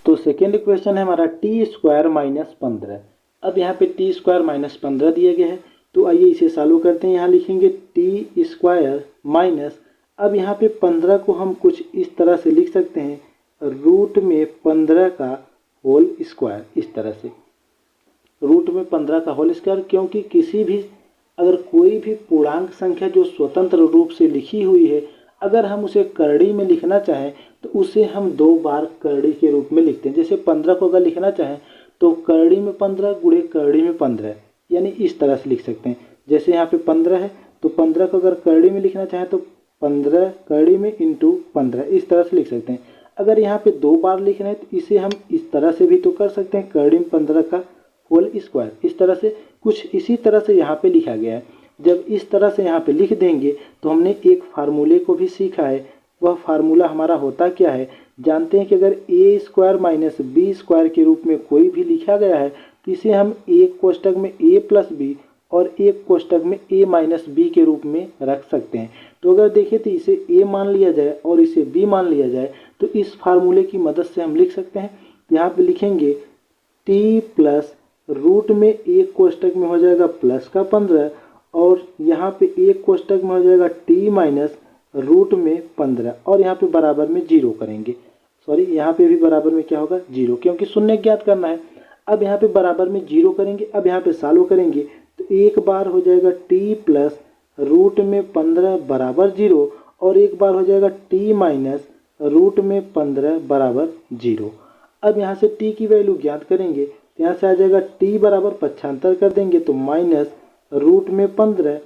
तो सेकेंड क्वेश्चन है हमारा t² - 15। अब यहाँ पे t² - 15 दिया गया है, तो आइए इसे सॉल्व करते हैं। यहाँ लिखेंगे t² माइनस, अब यहाँ पे 15 को हम कुछ इस तरह से लिख सकते हैं रूट में 15 का होल स्क्वायर, इस तरह से रूट में 15 का होल स्क्वायर, क्योंकि किसी भी अगर कोई भी पूर्णांक संख्या जो स्वतंत्र रूप से लिखी हुई है अगर हम उसे करड़ी में लिखना चाहें तो उसे हम 2 बार करड़ी के रूप में लिखते हैं। जैसे 15 को अगर लिखना चाहें तो करड़ी में 15 गुणे करड़ी में 15, यानी इस तरह से लिख सकते हैं। जैसे यहाँ पे 15 है तो 15 को अगर करड़ी में लिखना चाहें तो 15 करड़ी में इंटू 15, इस तरह से लिख सकते हैं। अगर यहाँ पे 2 बार लिख रहे हैं तो इसे हम इस तरह से भी तो कर सकते हैं, करड़ी में 15 का होल स्क्वायर, इस तरह से कुछ इसी तरह से यहाँ पे लिखा गया है। जब इस तरह से यहाँ पे लिख देंगे तो हमने एक फार्मूले को भी सीखा है। वह फार्मूला हमारा होता क्या है, जानते हैं कि अगर a² माइनस b² के रूप में कोई भी लिखा गया है तो इसे हम एक कोष्टक में a प्लस बी और एक कोष्टक में a माइनस बी के रूप में रख सकते हैं। तो अगर देखिए तो इसे a मान लिया जाए और इसे b मान लिया जाए तो इस फार्मूले की मदद से हम लिख सकते हैं। यहाँ पे लिखेंगे t प्लस रूट में एक कोष्टक में हो जाएगा प्लस का 15 और यहाँ पे एक कोष्टक में हो जाएगा t माइनस रूट में 15 और यहाँ पे बराबर में 0 करेंगे। सॉरी, यहाँ पे भी बराबर में क्या होगा 0, क्योंकि शून्य ज्ञात करना है। अब यहाँ पे बराबर में 0 करेंगे। अब यहाँ पे सॉल्व करेंगे तो एक बार हो जाएगा t प्लस रूट में 15 बराबर 0 और एक बार हो जाएगा t माइनस रूट में 15 बराबर 0। अब यहाँ से t की वैल्यू ज्ञात करेंगे तो यहाँ से आ जाएगा t बराबर पक्षांतर कर देंगे तो माइनस रूट में 15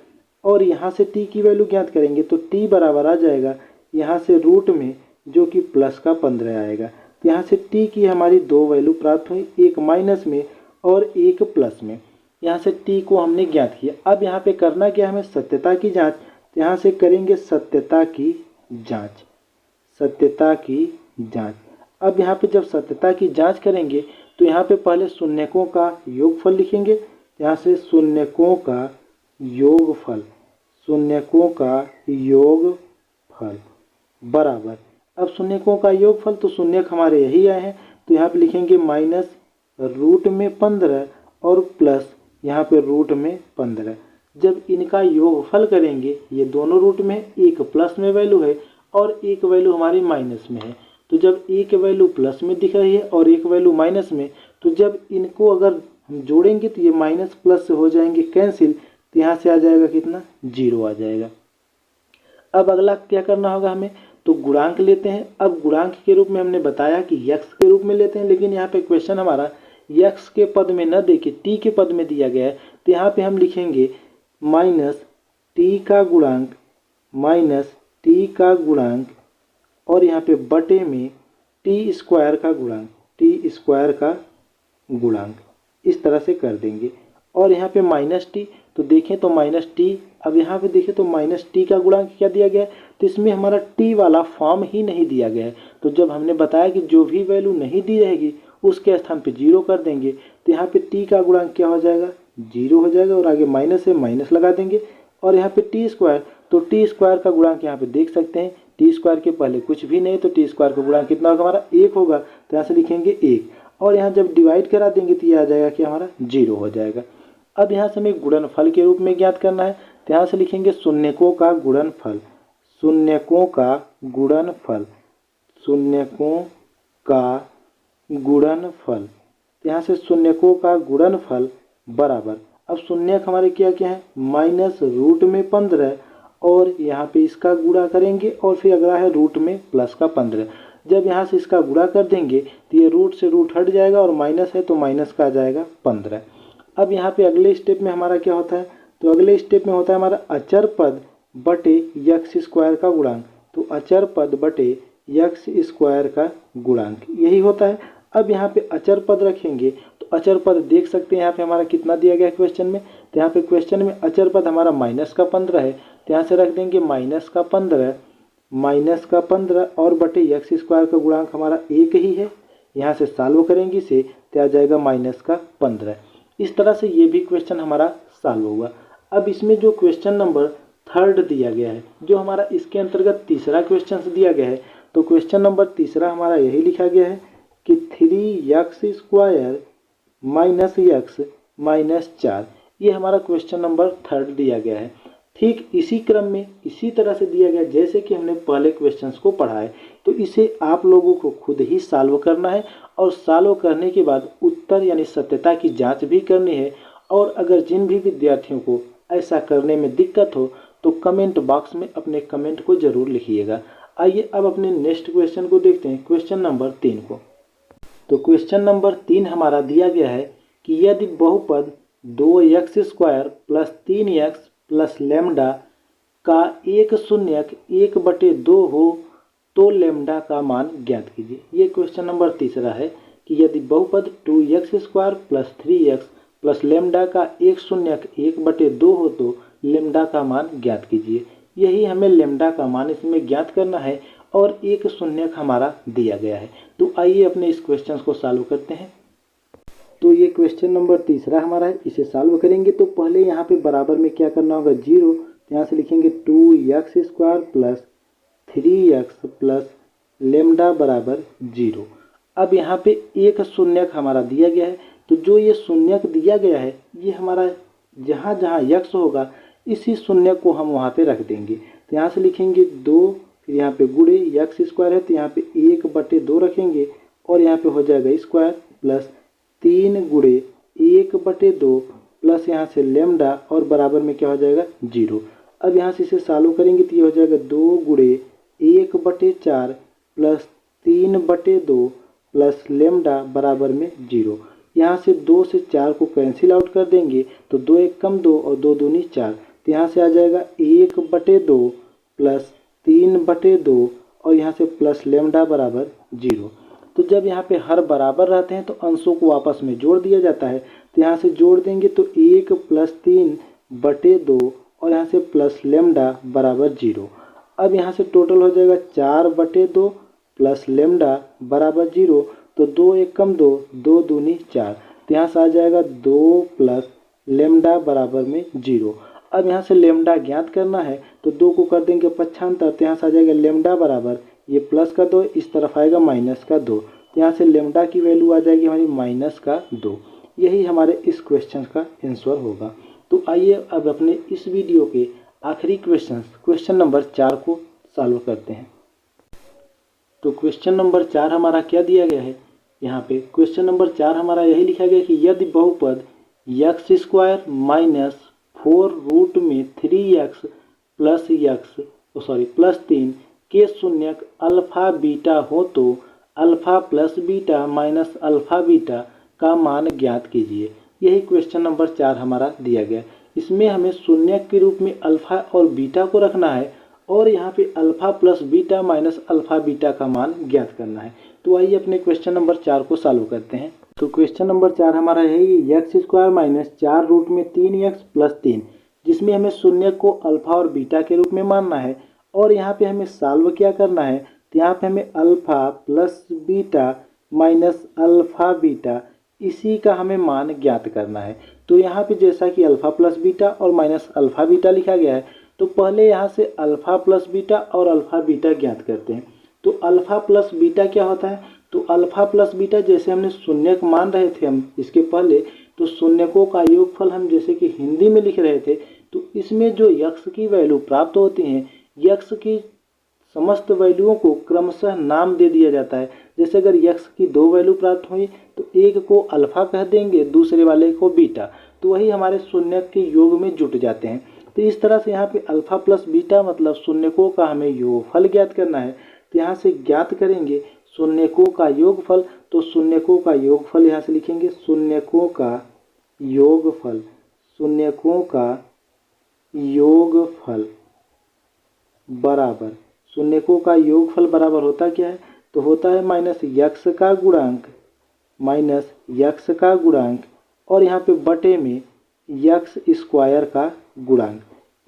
और यहाँ से t की वैल्यू ज्ञात करेंगे तो t बराबर आ जाएगा यहाँ से रूट में जो कि प्लस का 15 आएगा। तो यहाँ से टी की हमारी दो वैल्यू प्राप्त हुई, एक माइनस में और एक प्लस में। यहाँ से टी को हमने ज्ञात किया। अब यहाँ पे करना क्या, हमें सत्यता की जांच। तो यहाँ से करेंगे सत्यता की जांच, सत्यता की जांच। अब यहाँ पे जब सत्यता की जांच करेंगे तो यहाँ पे पहले शून्यकों का योगफल लिखेंगे। यहाँ से शून्यकों का योगफल, शून्यकों का योगफल बराबर, अब शून्यकों का योगफल तो शून्यक हमारे यही आए हैं, तो यहाँ पे लिखेंगे माइनस रूट में 15 और प्लस यहाँ पे रूट में 15। जब इनका योगफल करेंगे, ये दोनों रूट में, एक प्लस में वैल्यू है और एक वैल्यू हमारी माइनस में है। तो जब एक वैल्यू प्लस में दिख रही है और एक वैल्यू माइनस में, तो जब इनको अगर हम जोड़ेंगे तो ये माइनस प्लस से हो जाएंगे कैंसिल। तो यहाँ से आ जाएगा कितना, 0 आ जाएगा। अब अगला क्या करना होगा हमें, तो गुणांक लेते हैं। अब गुणांक के रूप में हमने बताया कि यक्स के रूप में लेते हैं, लेकिन यहाँ पे क्वेश्चन हमारा यक्स के पद में न देके टी के पद में दिया गया है। तो यहाँ पे हम लिखेंगे माइनस टी का गुणांक, माइनस टी का गुणांक और यहाँ पे बटे में टी स्क्वायर का गुणांक, टी स्क्वायर का गुणांक, इस तरह से कर देंगे। और यहाँ पे माइनस टी, तो देखें तो माइनस टी, अब यहाँ पे देखें तो माइनस टी का गुणांक क्या दिया गया है, तो इसमें हमारा टी वाला फॉर्म ही नहीं दिया गया है। तो जब हमने बताया कि जो भी वैल्यू नहीं दी रहेगी उसके स्थान पे 0 कर देंगे, तो यहाँ पे टी का गुणांक क्या हो जाएगा, 0 हो जाएगा। और आगे माइनस है, माइनस लगा देंगे। और यहाँ पे टी स्क्वायर, तो टी स्क्वायर का गुणांक यहाँ पे देख सकते हैं, टी स्क्वायर के पहले कुछ भी नहीं, तो टी स्क्वायर का गुणांक कितना होगा हमारा, 1 होगा। तो यहाँ से लिखेंगे 1, और यहाँ जब डिवाइड करा देंगे तो ये आ जाएगा कि हमारा 0 हो जाएगा। अब यहाँ से हमें गुणनफल के रूप में ज्ञात करना है। तो यहाँ से लिखेंगे शून्यकों का गुणनफल, शून्यकों का गुणनफल, शून्यकों का गुणनफल। तो यहाँ से शून्यकों का गुणनफल बराबर, अब शून्यक हमारे क्या क्या है, माइनस रूट में 15 और यहाँ पे इसका गुणा करेंगे और फिर अगला है रूट में प्लस का 15। जब यहाँ से इसका गुणा कर देंगे तो ये रूट से रूट हट जाएगा और माइनस है तो माइनस का आ जाएगा 15। अब यहाँ पे अगले स्टेप में हमारा क्या होता है, तो अगले स्टेप में होता है हमारा अचर पद बटे यक्स स्क्वायर का गुणांक। तो अचर पद बटे यक्स स्क्वायर का गुणांक यही होता है। अब यहाँ पे अचर पद रखेंगे तो अचर पद देख सकते हैं यहाँ पे हमारा कितना दिया गया है क्वेश्चन में। तो यहाँ पे क्वेश्चन में अचर पद हमारा माइनस का 15 है, तो यहाँ से रख देंगे माइनस का 15, माइनस का 15 और बटे यक्स स्क्वायर का गुणांक हमारा 1 ही है। यहाँ से सॉल्व करेंगे इसे तो आ जाएगा माइनस का 15। इस तरह से ये भी क्वेश्चन हमारा सॉल्व हुआ। अब इसमें जो क्वेश्चन नंबर 3 दिया गया है, जो हमारा इसके अंतर्गत तीसरा क्वेश्चन दिया गया है, तो क्वेश्चन नंबर तीसरा हमारा यही लिखा गया है कि 3x square minus x minus 4, ये हमारा क्वेश्चन नंबर 3 दिया गया है। ठीक इसी क्रम में इसी तरह से दिया गया जैसे कि हमने पहले क्वेश्चंस को पढ़ा है। तो इसे आप लोगों को खुद ही सॉल्व करना है और सॉल्व करने के बाद उत्तर यानी सत्यता की जांच भी करनी है। और अगर जिन भी विद्यार्थियों को ऐसा करने में दिक्कत हो तो कमेंट बॉक्स में अपने कमेंट को ज़रूर लिखिएगा। आइए अब अपने नेक्स्ट क्वेश्चन को देखते हैं, क्वेश्चन नंबर 3 को। तो क्वेश्चन नंबर 3 हमारा दिया गया है कि यदि बहुपद 2x square plus 3x plus lambda का एक शून्यक 1/2 हो तो लेमडा का मान ज्ञात कीजिए। ये क्वेश्चन नंबर तीसरा है कि यदि बहुपद 2x square plus 3x plus lambda का एक शून्यक 1/2 हो तो लेमडा का मान ज्ञात कीजिए। यही हमें लेमडा का मान इसमें ज्ञात करना है और एक शून्यक हमारा दिया गया है। तो आइए अपने इस क्वेश्चन को सॉल्व करते हैं। तो ये क्वेश्चन नंबर तीसरा हमारा है, इसे सॉल्व करेंगे तो पहले यहाँ पे बराबर में क्या करना होगा, 0। तो यहाँ से लिखेंगे 2x square plus 3x plus lambda बराबर 0। अब यहाँ पे एक शून्यक हमारा दिया गया है, तो जो ये शून्यक दिया गया है ये हमारा जहाँ जहाँ x होगा इसी शून्यक को हम वहाँ पे रख देंगे। तो यहाँ से लिखेंगे 2, फिर यहाँ पे गुणे x स्क्वायर है तो यहाँ पे 1/2 रखेंगे और यहाँ पे हो जाएगा स्क्वायर प्लस 3 गुणे 1/2 प्लस यहाँ से लेमडा और बराबर में क्या हो जाएगा 0। अब यहाँ से इसे सॉल्व करेंगे तो ये हो जाएगा 2 गुणे 1/4 प्लस 3/2 प्लस लेमडा बराबर में 0। यहाँ से 2 से 4 को कैंसिल आउट कर देंगे तो 2 1 कम 2 और 2 दूनी 4। तो यहाँ से आ जाएगा 1/2 प्लस 3/2 और यहाँ से प्लस लेमडा बराबर 0। तो जब यहाँ पे हर बराबर रहते हैं तो अंशों को आपस में जोड़ दिया जाता है। तो यहाँ से जोड़ देंगे तो 1 + 3/2 और यहाँ से प्लस लेमडा बराबर 0। अब यहाँ से टोटल हो जाएगा 4/2 प्लस लेमडा बराबर 0। तो 2 × 1 = 2, 2 दूनी 4। तो यहाँ से आ जाएगा 2 प्लस लेमडा बराबर में 0। अब यहाँ से लेमडा ज्ञात करना है तो 2 को कर देंगे पक्षांतर। तो यहाँ से आ जाएगा लेमडा बराबर ये प्लस का 2 इस तरफ आएगा माइनस का 2। तो यहाँ से लेमडा की वैल्यू आ जाएगी हमारी -2। यही हमारे इस क्वेश्चन का आंसर होगा। तो आइए अब अपने इस वीडियो के आखिरी क्वेश्चन नंबर 4 को सॉल्व करते हैं। तो क्वेश्चन नंबर 4 हमारा क्या दिया गया है, यहाँ पे क्वेश्चन नंबर 4 हमारा यही लिखा गया कि यदि बहुपद x² - 4 रूट में 3x + 3 के शून्यक अल्फा बीटा हो तो alpha plus beta minus alpha beta का मान ज्ञात कीजिए। यही क्वेश्चन नंबर 4 हमारा दिया गया। इसमें हमें शून्यक के रूप में अल्फा और बीटा को रखना है और यहाँ पे alpha plus beta minus alpha beta का मान ज्ञात करना है। तो आइए अपने क्वेश्चन नंबर 4 को सॉल्व करते हैं। तो क्वेश्चन नंबर 4 हमारा है x² - 4 रूट में 3x + 3, जिसमें हमें शून्य को अल्फा और बीटा के रूप में मानना है और यहाँ पे हमें सॉल्व क्या करना है। तो यहाँ पे हमें alpha plus beta minus alpha beta इसी का हमें मान ज्ञात करना है। तो यहाँ पे जैसा कि अल्फा प्लस बीटा और माइनस अल्फा बीटा लिखा गया है तो पहले यहाँ से अल्फा प्लस बीटा और अल्फा बीटा ज्ञात करते हैं। तो अल्फा प्लस बीटा क्या होता है, तो अल्फा प्लस बीटा जैसे हमने शून्यक मान रहे थे हम इसके पहले, तो शून्यकों का योगफल हम जैसे कि हिंदी में लिख रहे थे। तो इसमें जो यक्स की वैल्यू प्राप्त होती हैं, यक्स की समस्त वैल्यूओं को क्रमशः नाम दे दिया जाता है। जैसे अगर यक्स की 2 वैल्यू प्राप्त हुई तो एक को अल्फा कह देंगे, दूसरे वाले को बीटा, तो वही हमारे शून्यक के योग में जुट जाते हैं। तो इस तरह से यहाँ पे अल्फा प्लस बीटा मतलब शून्यकों का हमें योगफल ज्ञात करना है। तो यहाँ से ज्ञात करेंगे शून्यकों का योगफल। तो शून्यकों का योगफल यहाँ से लिखेंगे शून्यकों का योगफल, शून्यकों का योगफल बराबर, शून्यकों का योगफल बराबर होता क्या है, तो होता है माइनस यक्स का गुणांक और यहाँ पे बटे में x² का गुणांक।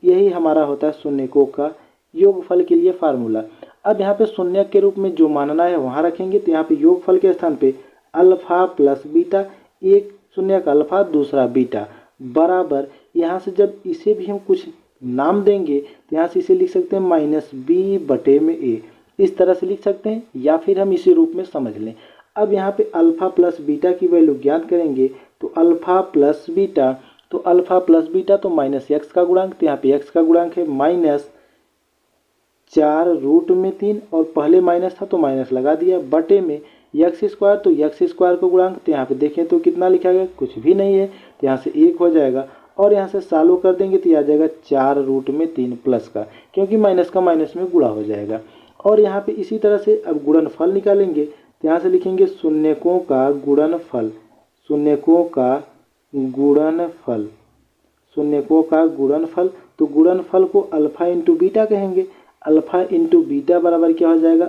यही हमारा होता है शून्यकों का योगफल के लिए फार्मूला। अब यहाँ पे शून्यक के रूप में जो मानना है वहाँ रखेंगे। तो यहाँ पे योगफल के स्थान पे अल्फा प्लस बीटा, एक शून्यक अल्फा दूसरा बीटा बराबर, यहाँ से जब इसे भी हम कुछ नाम देंगे तो यहाँ से इसे लिख सकते हैं -b/a, इस तरह से लिख सकते हैं या फिर हम इसी रूप में समझ लें। अब यहाँ पे अल्फा प्लस बीटा की वैल्यू ज्ञात करेंगे। तो अल्फा प्लस बीटा, तो अल्फा प्लस बीटा तो माइनस x का गुणांक, तो यहाँ पे x का गुणांक है -4 रूट में 3 और पहले माइनस था तो माइनस लगा दिया, बटे में x², तो x² का गुणांक, तो यहाँ पे देखें तो कितना लिखा गया, कुछ भी नहीं है, तो यहाँ से 1 हो जाएगा और यहाँ से सॉल्व कर देंगे तो आ जाएगा 4 रूट में 3 प्लस का, क्योंकि माइनस का माइनस में गुणा हो जाएगा। और यहाँ पे इसी तरह से अब गुणनफल निकालेंगे। तो यहाँ से लिखेंगे शून्यकों का गुणनफल, शून्यकों का गुणनफल, शून्यकों का गुणनफल। तो गुणनफल को अल्फा इंटू बीटा कहेंगे। अल्फा इंटू बीटा बराबर क्या हो जाएगा,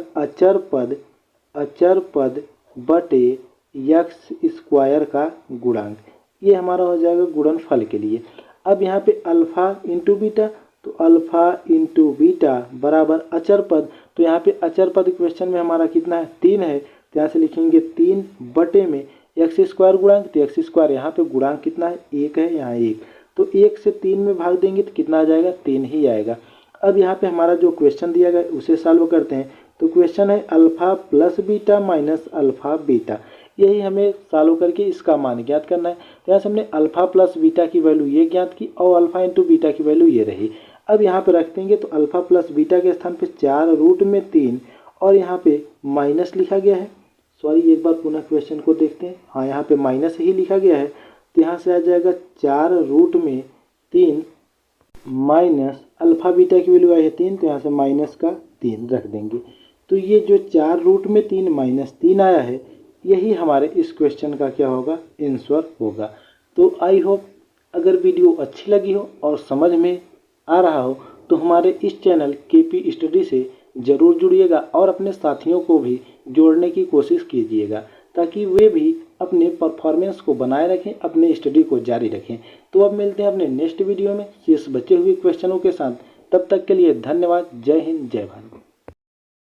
अचर पद बटे x² का गुणांक। ये हमारा हो जाएगा गुणनफल के लिए। अब यहाँ पे अल्फा इंटू बीटा, तो अल्फा इंटू बीटा बराबर अचर पद, तो यहाँ पे अचर पद क्वेश्चन में हमारा कितना है, 3 है। तो यहाँ से लिखेंगे 3 बटे में x² गुणांक, तो x² यहाँ पे गुणांक कितना है, 1 है, यहाँ 1, तो 1 से 3 में भाग देंगे तो कितना आ जाएगा, 3 ही आएगा। अब यहाँ पे हमारा जो क्वेश्चन दिया गया उसे सॉल्व करते हैं। तो क्वेश्चन है alpha plus beta minus alpha beta, यही हमें सॉल्व करके इसका मान ज्ञात करना है। तो यहाँ से हमने अल्फा प्लस बीटा की वैल्यू ये ज्ञात की और अल्फा इंटू बीटा की वैल्यू ये रही। अब यहाँ पे रख देंगे तो अल्फा प्लस बीटा के स्थान पे 4 रूट में 3 और यहाँ पे माइनस लिखा गया है। सॉरी, एक बार पुनः क्वेश्चन को देखते हैं। हाँ, यहाँ पे माइनस ही लिखा गया है। तो यहाँ से आ जाएगा 4 रूट में 3 माइनस अल्फा बीटा की वैल्यू आई है 3, तो यहाँ से माइनस का 3 रख देंगे। तो ये जो 4 रूट में 3 माइनस 3 आया है, यही हमारे इस क्वेश्चन का क्या होगा, आंसर होगा। तो आई होप अगर वीडियो अच्छी लगी हो और समझ में आ रहा हो तो हमारे इस चैनल केपी स्टडी से ज़रूर जुड़िएगा और अपने साथियों को भी जोड़ने की कोशिश कीजिएगा ताकि वे भी अपने परफॉर्मेंस को बनाए रखें, अपने स्टडी को जारी रखें। तो अब मिलते हैं अपने नेक्स्ट वीडियो में शेष बचे हुए क्वेश्चनों के साथ। तब तक के लिए धन्यवाद। जय हिंद, जय भारत।